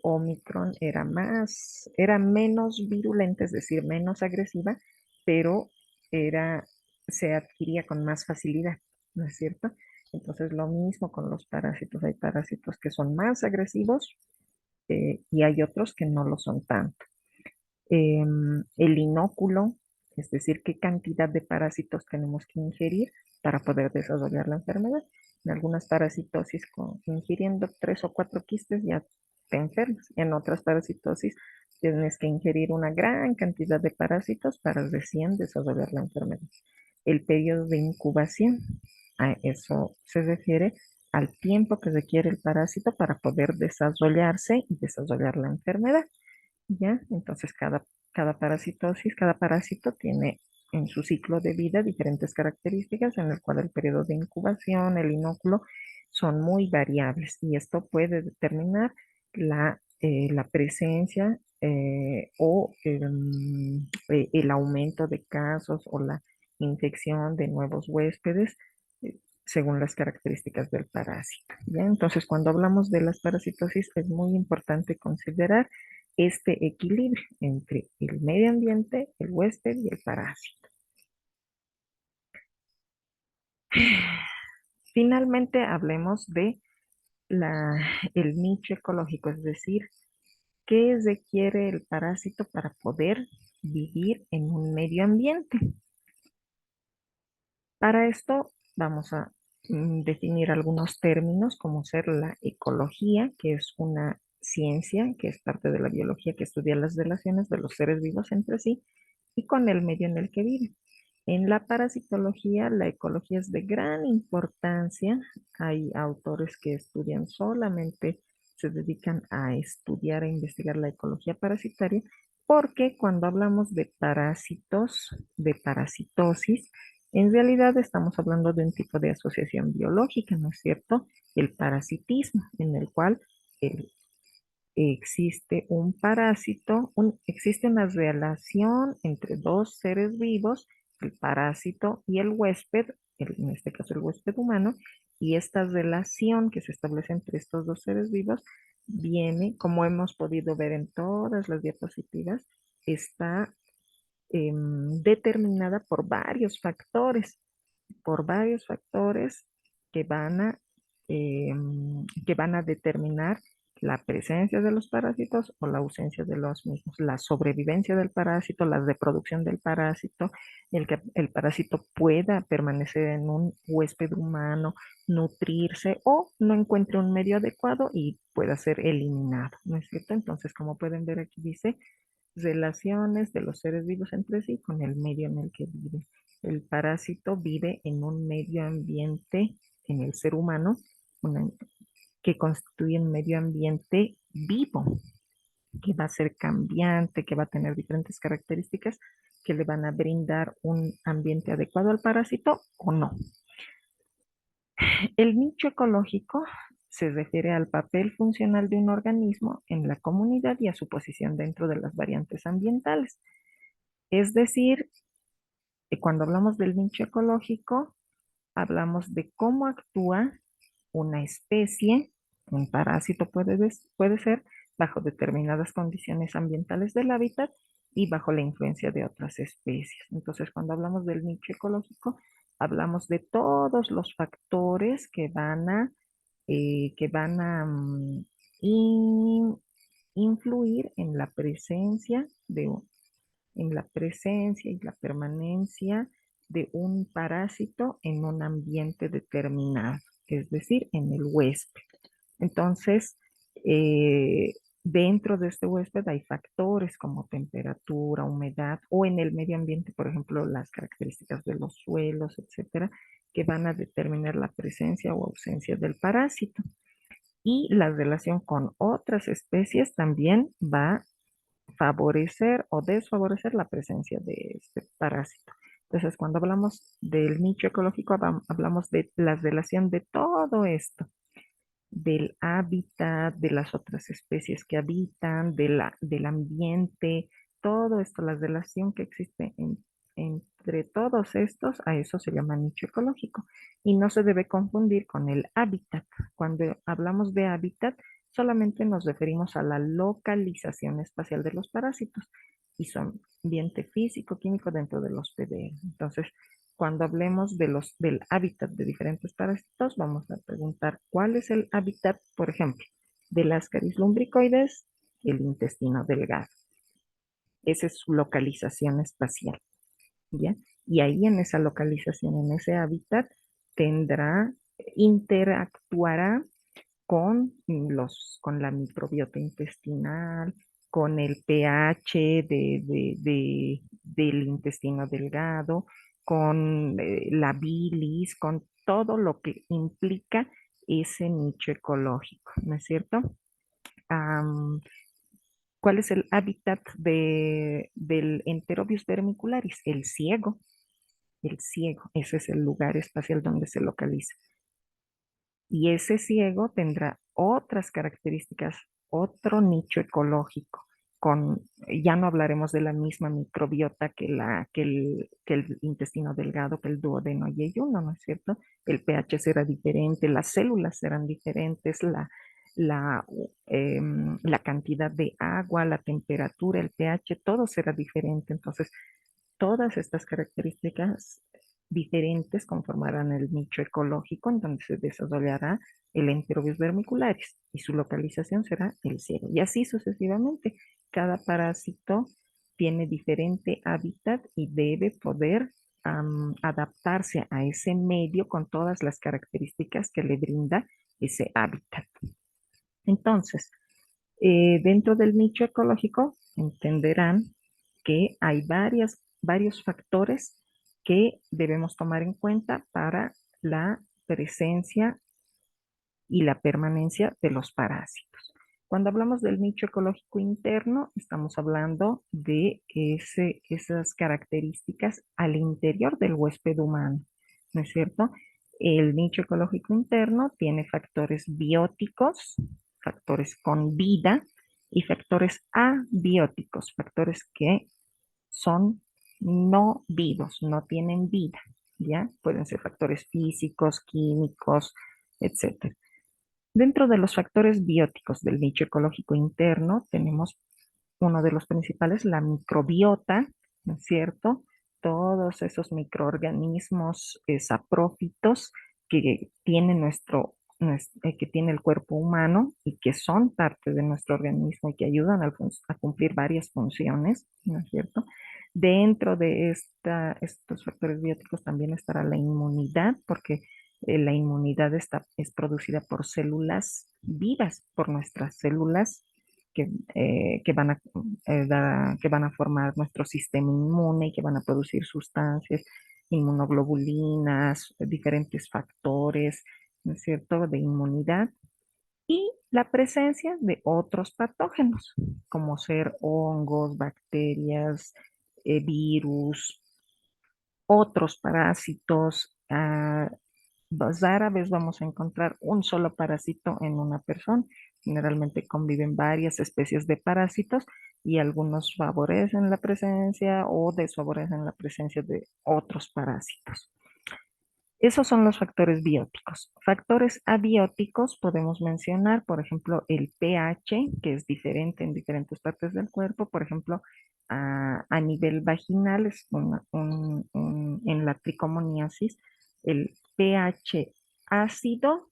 Omicron, era menos virulenta, es decir, menos agresiva, pero era, se adquiría con más facilidad, ¿no es cierto? Entonces, lo mismo con los parásitos. Hay parásitos que son más agresivos y hay otros que no lo son tanto. El inóculo, es decir, qué cantidad de parásitos tenemos que ingerir para poder desarrollar la enfermedad. En algunas parasitosis, ingiriendo 3 o 4 quistes ya te enfermas. En otras parasitosis tienes que ingerir una gran cantidad de parásitos para recién desarrollar la enfermedad. El periodo de incubación, a eso se refiere al tiempo que requiere el parásito para poder desarrollarse y desarrollar la enfermedad. ¿Ya? Entonces, cada parasitosis, cada parásito tiene en su ciclo de vida diferentes características en el cual el periodo de incubación, el inóculo, son muy variables y esto puede determinar la presencia o el aumento de casos o la infección de nuevos huéspedes según las características del parásito. ¿Ya? Entonces, cuando hablamos de las parasitosis, es muy importante considerar este equilibrio entre el medio ambiente, el huésped y el parásito. Finalmente, hablemos de el nicho ecológico, es decir, qué requiere el parásito para poder vivir en un medio ambiente. Para esto vamos a definir algunos términos como ser la ecología, que es una ciencia que es parte de la biología que estudia las relaciones de los seres vivos entre sí y con el medio en el que viven. En la parasitología, la ecología es de gran importancia. Hay autores que estudian solamente, se dedican a estudiar e investigar la ecología parasitaria, porque cuando hablamos de parásitos, de parasitosis, en realidad estamos hablando de un tipo de asociación biológica, ¿no es cierto? El parasitismo, en el cual el existe un parásito, existe una relación entre dos seres vivos, el parásito y el huésped, en este caso el huésped humano, y esta relación que se establece entre estos dos seres vivos viene, como hemos podido ver en todas las diapositivas, está determinada por varios factores que eh, que van a determinar la presencia de los parásitos o la ausencia de los mismos, la sobrevivencia del parásito, la reproducción del parásito, el que el parásito pueda permanecer en un huésped humano, nutrirse o no encuentre un medio adecuado y pueda ser eliminado, ¿no es cierto? Entonces, como pueden ver aquí dice, relaciones de los seres vivos entre sí con el medio en el que vive. El parásito vive en un medio ambiente, en el ser humano, una- que constituye un medio ambiente vivo, que va a ser cambiante, que va a tener diferentes características que le van a brindar un ambiente adecuado al parásito o no. El nicho ecológico se refiere al papel funcional de un organismo en la comunidad y a su posición dentro de las variantes ambientales. Es decir, cuando hablamos del nicho ecológico, hablamos de cómo actúa una especie, un parásito puede ser, bajo determinadas condiciones ambientales del hábitat y bajo la influencia de otras especies. Entonces, cuando hablamos del nicho ecológico, hablamos de todos los factores que van a in- influir en la presencia y la permanencia de un parásito en un ambiente determinado, es decir, en el huésped. Entonces, eh, dentro de este huésped hay factores como temperatura, humedad o en el medio ambiente, por ejemplo, las características de los suelos, etcétera, que van a determinar la presencia o ausencia del parásito. Y la relación con otras especies también va favorecer o desfavorecer la presencia de este parásito. Entonces, cuando hablamos del nicho ecológico, hablamos de la relación de todo esto. del hábitat, de las otras especies que habitan, del ambiente, todo esto, la relación que existe entre todos estos, a eso se llama nicho ecológico. Y no se debe confundir con el hábitat. Cuando hablamos de hábitat, solamente nos referimos a la localización espacial de los parásitos y son ambiente físico, químico dentro del hospedero. Entonces, cuando hablemos del hábitat de diferentes parásitos, vamos a preguntar cuál es el hábitat, por ejemplo, del Ascaris lumbricoides, el intestino delgado. Esa es su localización espacial, ¿ya? Y ahí en esa localización, en ese hábitat, tendrá, interactuará con la microbiota intestinal, con el pH del intestino delgado, con la bilis, con todo lo que implica ese nicho ecológico, ¿no es cierto? Am, ¿Cuál es el hábitat del Enterobius vermicularis? El ciego, ese es el lugar espacial donde se localiza. Y ese ciego tendrá otras características, otro nicho ecológico. Con, ya no hablaremos de la misma microbiota que el intestino delgado, que el duodeno y el uno, ¿no es cierto? El pH será diferente, las células serán diferentes, la, la cantidad de agua, la temperatura, el pH, todo será diferente. Entonces, todas estas características diferentes conformarán el nicho ecológico en donde se desarrollará el Enterobius vermicularis y su localización será el cielo. Y así sucesivamente, cada parásito tiene diferente hábitat y debe poder adaptarse a ese medio con todas las características que le brinda ese hábitat. Entonces, dentro del nicho ecológico entenderán que hay varios factores que debemos tomar en cuenta para la presencia y la permanencia de los parásitos. Cuando hablamos del nicho ecológico interno, estamos hablando de esas características al interior del huésped humano, ¿no es cierto? El nicho ecológico interno tiene factores bióticos, factores con vida y factores abióticos, factores que son no vivos, no tienen vida, ¿ya? Pueden ser factores físicos, químicos, etcétera. Dentro de los factores bióticos del nicho ecológico interno tenemos uno de los principales, la microbiota, ¿no es cierto? Todos esos microorganismos saprófitos que tiene que tiene el cuerpo humano y que son parte de nuestro organismo y que ayudan a cumplir varias funciones, ¿no es cierto? Dentro de estos factores bióticos también estará la inmunidad, porque la inmunidad es producida por células vivas, por nuestras células que van que van a formar nuestro sistema inmune y que van a producir sustancias, inmunoglobulinas, diferentes factores, ¿no es cierto?, de inmunidad y la presencia de otros patógenos, como ser hongos, bacterias, virus, otros parásitos. Rara vez vamos a encontrar un solo parásito en una persona. Generalmente conviven varias especies de parásitos y algunos favorecen la presencia o desfavorecen la presencia de otros parásitos. Esos son los factores bióticos. Factores abióticos podemos mencionar, por ejemplo, el pH, que es diferente en diferentes partes del cuerpo. Por ejemplo, a nivel vaginal, en la tricomoniasis, el pH ácido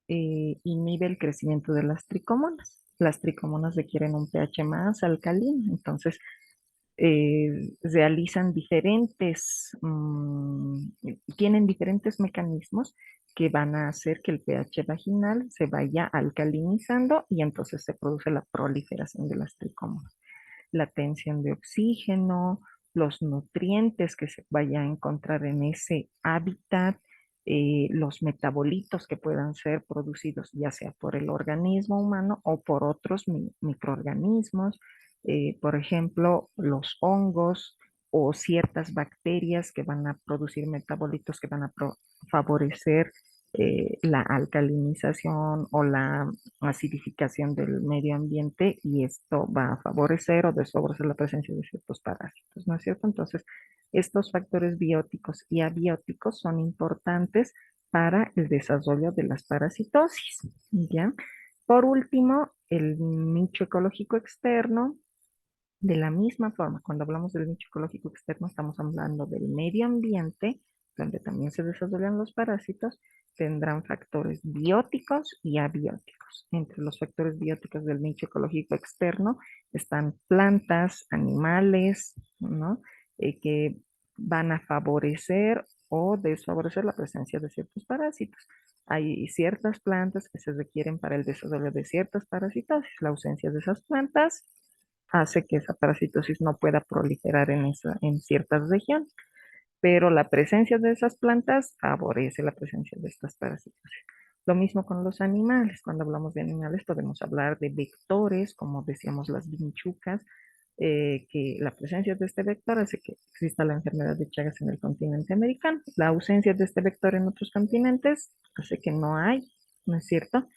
inhibe el crecimiento de las tricomonas. Las tricomonas requieren un pH más alcalino, entonces realizan tienen diferentes mecanismos que van a hacer que el pH vaginal se vaya alcalinizando y entonces se produce la proliferación de las tricomonas. La tensión de oxígeno, los nutrientes que se vaya a encontrar en ese hábitat, los metabolitos que puedan ser producidos ya sea por el organismo humano o por otros microorganismos, por ejemplo, los hongos o ciertas bacterias que van a producir metabolitos que van a favorecer la alcalinización o la acidificación del medio ambiente y esto va a favorecer o desfavorecer la presencia de ciertos parásitos, ¿no es cierto? Entonces, estos factores bióticos y abióticos son importantes para el desarrollo de las parasitosis, ¿ya? Por último, el nicho ecológico externo. De la misma forma, cuando hablamos del nicho ecológico externo, estamos hablando del medio ambiente, donde también se desarrollan los parásitos, tendrán factores bióticos y abióticos. Entre los factores bióticos del nicho ecológico externo están plantas, animales, ¿no? Que van a favorecer o desfavorecer la presencia de ciertos parásitos. Hay ciertas plantas que se requieren para el desarrollo de ciertas parasitosis. La ausencia de esas plantas hace que esa parasitosis no pueda proliferar en ciertas regiones, pero la presencia de esas plantas favorece la presencia de estas parasitosis. Lo mismo con los animales. Cuando hablamos de animales podemos hablar de vectores, como decíamos las vinchucas, que la presencia de este vector hace que exista la enfermedad de Chagas en el continente americano. La ausencia de este vector en otros continentes hace que no hay, ¿no es cierto?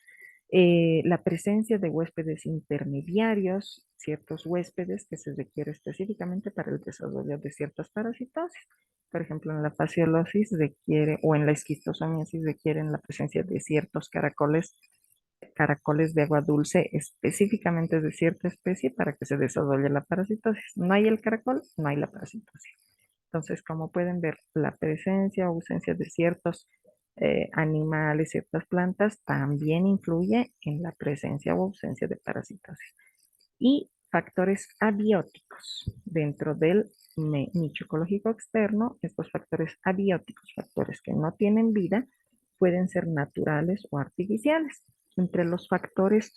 La presencia de huéspedes intermediarios, ciertos huéspedes que se requiere específicamente para el desarrollo de ciertas parasitosis. Por ejemplo, en la fasciolosis requiere, o en la esquistosomiasis requieren la presencia de ciertos caracoles de agua dulce específicamente de cierta especie para que se desarrolle la parasitosis. No hay el caracol, no hay la parasitosis. Entonces, como pueden ver, la presencia o ausencia de ciertos animales, ciertas plantas, también influye en la presencia o ausencia de parasitosis. Y factores abióticos dentro del nicho ecológico externo, estos factores abióticos, factores que no tienen vida, pueden ser naturales o artificiales. Entre los factores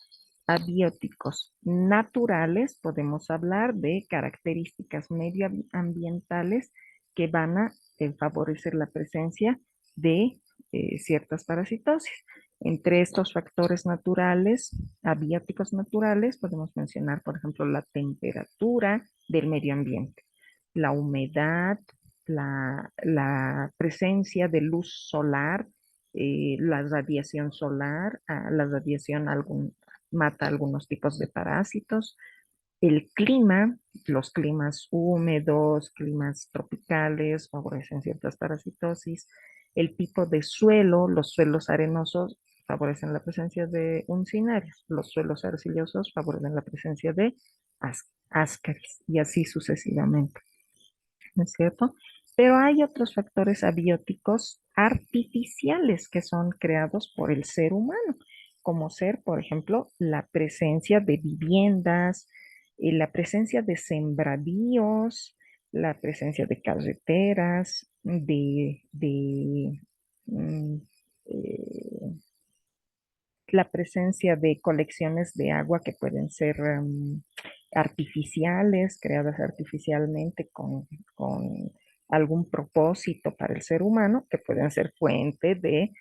abióticos naturales podemos hablar de características medioambientales que van a favorecer la presencia de ciertas parasitosis. Entre estos factores naturales, abióticos naturales, podemos mencionar, por ejemplo, la temperatura del medio ambiente, la humedad, la presencia de luz solar, la radiación solar, la radiación mata algunos tipos de parásitos, el clima, los climas húmedos, climas tropicales favorecen ciertas parasitosis. El tipo de suelo, los suelos arenosos favorecen la presencia de uncinarios. Los suelos arcillosos favorecen la presencia de ascaris y así sucesivamente. ¿No es cierto? Pero hay otros factores abióticos artificiales que son creados por el ser humano, como ser, por ejemplo, la presencia de viviendas, la presencia de sembradíos, la presencia de carreteras, mm, eh, la presencia de colecciones de agua que pueden ser artificiales, creadas artificialmente con algún propósito para el ser humano, que pueden ser fuente de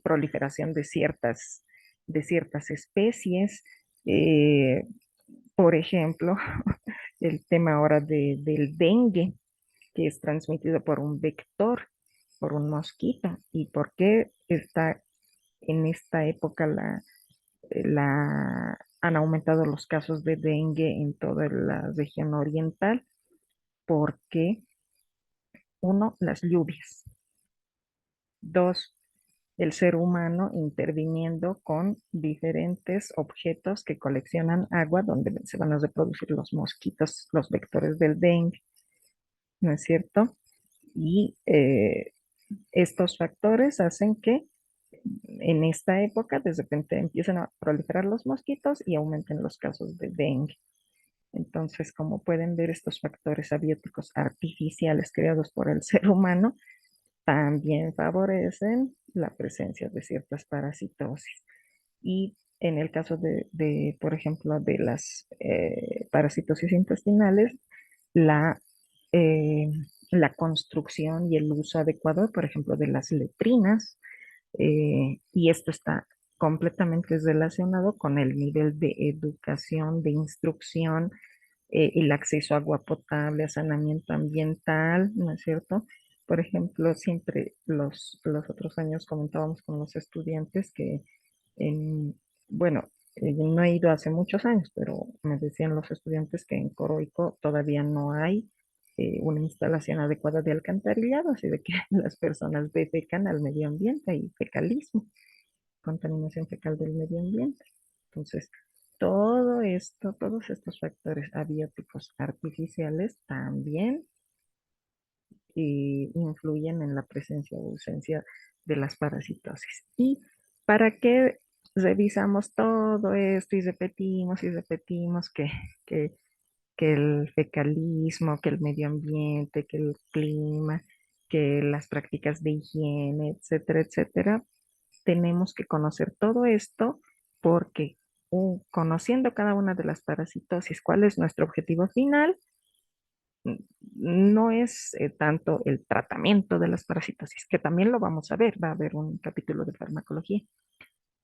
proliferación de ciertas especies. Eh, por ejemplo, el tema ahora del dengue, que es transmitido por un vector, por un mosquito. ¿Y por qué está en esta época han aumentado los casos de dengue en toda la región oriental? Porque, uno, las lluvias. Dos, el ser humano interviniendo con diferentes objetos que coleccionan agua donde se van a reproducir los mosquitos, los vectores del dengue, ¿no es cierto? Y estos factores hacen que en esta época de repente empiezan a proliferar los mosquitos y aumenten los casos de dengue. Entonces, como pueden ver, estos factores abióticos artificiales creados por el ser humano también favorecen la presencia de ciertas parasitosis. Y en el caso por ejemplo, de las parasitosis intestinales, la, eh, la construcción y el uso adecuado, por ejemplo, de las letrinas, y esto está completamente relacionado con el nivel de educación, de instrucción, el acceso a agua potable, a saneamiento ambiental, ¿no es cierto? Por ejemplo, siempre los otros años comentábamos con los estudiantes que, en, bueno, no he ido hace muchos años, pero me decían los estudiantes que en Coroico todavía no hay una instalación adecuada de alcantarillado, así de que las personas defecan al medio ambiente y fecalismo, contaminación fecal del medio ambiente. Entonces, todo esto, todos estos factores abióticos artificiales también influyen en la presencia o ausencia de las parasitosis. ¿Y para qué revisamos todo esto y repetimos que, que el fecalismo, que el medio ambiente, que el clima, que las prácticas de higiene, etcétera, etcétera? Tenemos que conocer todo esto porque conociendo cada una de las parasitosis, cuál es nuestro objetivo final, no es tanto el tratamiento de las parasitosis, que también lo vamos a ver, va a haber un capítulo de farmacología,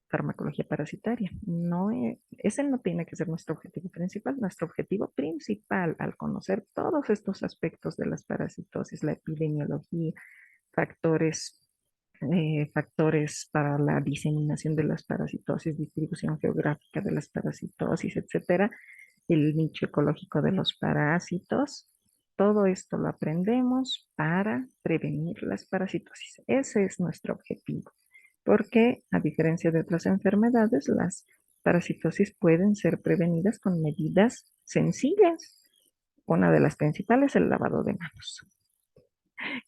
farmacología parasitaria. No, ese no tiene que ser nuestro objetivo principal. Nuestro objetivo principal al conocer todos estos aspectos de las parasitosis, la epidemiología, factores, factores para la diseminación de las parasitosis, distribución geográfica de las parasitosis, etcétera, el nicho ecológico de los parásitos. Todo esto lo aprendemos para prevenir las parasitosis. Ese es nuestro objetivo, porque a diferencia de otras enfermedades, las parasitosis pueden ser prevenidas con medidas sencillas. Una de las principales es el lavado de manos,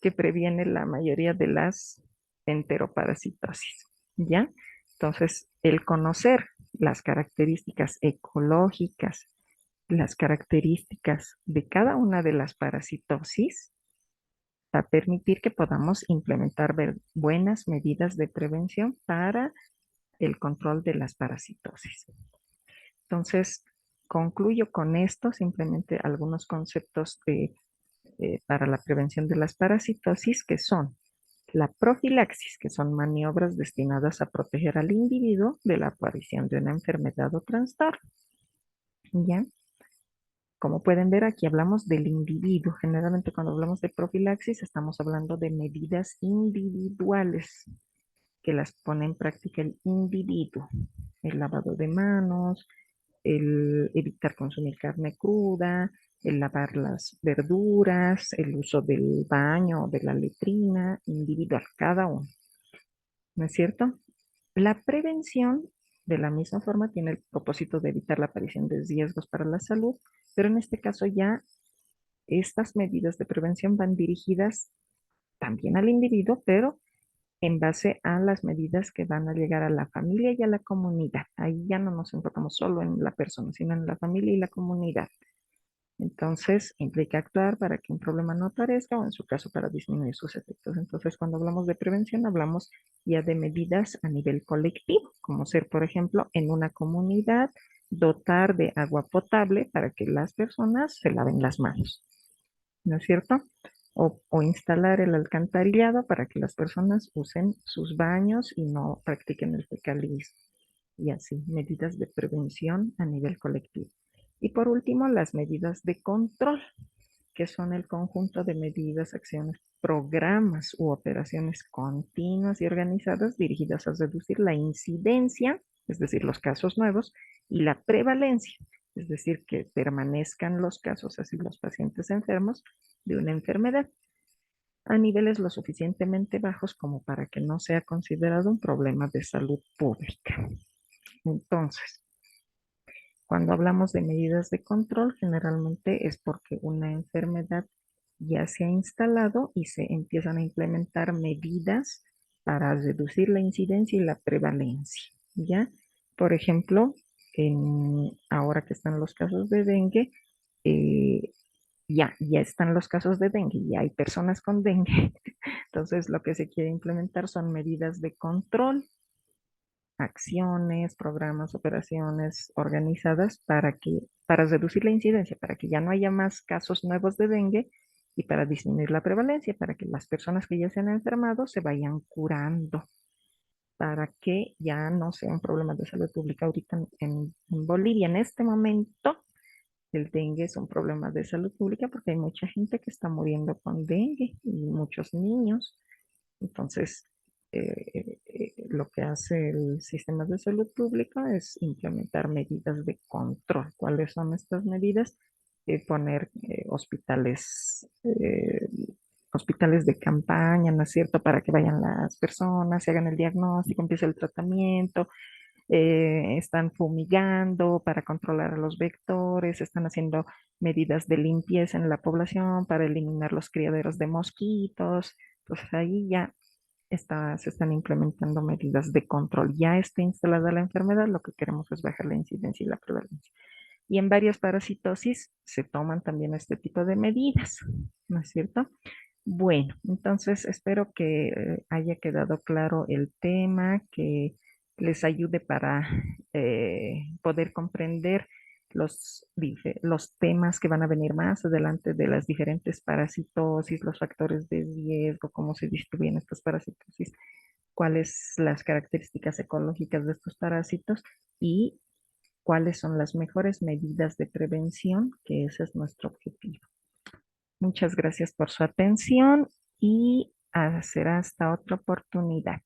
que previene la mayoría de las enteroparasitosis. ¿Ya? Entonces, el conocer las características ecológicas, las características de cada una de las parasitosis, va a permitir que podamos implementar buenas medidas de prevención para el control de las parasitosis. Entonces, concluyo con esto simplemente algunos conceptos para la prevención de las parasitosis, que son la profilaxis, que son maniobras destinadas a proteger al individuo de la aparición de una enfermedad o trastorno. ¿Ya? Como pueden ver, aquí hablamos del individuo. Generalmente cuando hablamos de profilaxis estamos hablando de medidas individuales que las pone en práctica el individuo. El lavado de manos, el evitar consumir carne cruda, el lavar las verduras, el uso del baño o de la letrina, individual, cada uno, ¿no es cierto? La prevención, de la misma forma, tiene el propósito de evitar la aparición de riesgos para la salud, pero en este caso ya estas medidas de prevención van dirigidas también al individuo, pero en base a las medidas que van a llegar a la familia y a la comunidad. Ahí ya no nos enfocamos solo en la persona, sino en la familia y la comunidad. Entonces, implica actuar para que un problema no aparezca o en su caso para disminuir sus efectos. Entonces, cuando hablamos de prevención, hablamos ya de medidas a nivel colectivo, como ser, por ejemplo, en una comunidad, dotar de agua potable para que las personas se laven las manos, ¿no es cierto? O instalar el alcantarillado para que las personas usen sus baños y no practiquen el fecalismo. Y así, medidas de prevención a nivel colectivo. Y por último, las medidas de control, que son el conjunto de medidas, acciones, programas u operaciones continuas y organizadas dirigidas a reducir la incidencia, es decir, los casos nuevos, y la prevalencia, es decir, que permanezcan los casos, así los pacientes enfermos, de una enfermedad a niveles lo suficientemente bajos como para que no sea considerado un problema de salud pública. Entonces, cuando hablamos de medidas de control, generalmente es porque una enfermedad ya se ha instalado y se empiezan a implementar medidas para reducir la incidencia y la prevalencia, ¿ya? Por ejemplo, ahora que están los casos de dengue, eh, ya están los casos de dengue, ya hay personas con dengue. Entonces, lo que se quiere implementar son medidas de control, acciones, programas, operaciones organizadas para reducir la incidencia, para que ya no haya más casos nuevos de dengue y para disminuir la prevalencia, para que las personas que ya se han enfermado se vayan curando, para que ya no sea un problema de salud pública ahorita en Bolivia. En este momento El dengue es un problema de salud pública porque hay mucha gente que está muriendo con dengue y muchos niños. Entonces, lo que hace el sistema de salud pública es implementar medidas de control. ¿Cuáles son estas medidas? Poner hospitales de campaña, ¿no es cierto?, para que vayan las personas, se hagan el diagnóstico, empiece el tratamiento, están fumigando para controlar a los vectores, están haciendo medidas de limpieza en la población para eliminar los criaderos de mosquitos. Entonces ahí ya se están implementando medidas de control. Ya está instalada la enfermedad, lo que queremos es bajar la incidencia y la prevalencia. Y en varias parasitosis se toman también este tipo de medidas, ¿no es cierto? Bueno, entonces espero que haya quedado claro el tema, que les ayude para poder comprender los temas que van a venir más adelante de las diferentes parasitosis, los factores de riesgo, cómo se distribuyen estas parasitosis, cuáles las características ecológicas de estos parásitos y cuáles son las mejores medidas de prevención, que ese es nuestro objetivo. Muchas gracias por su atención y será hasta otra oportunidad.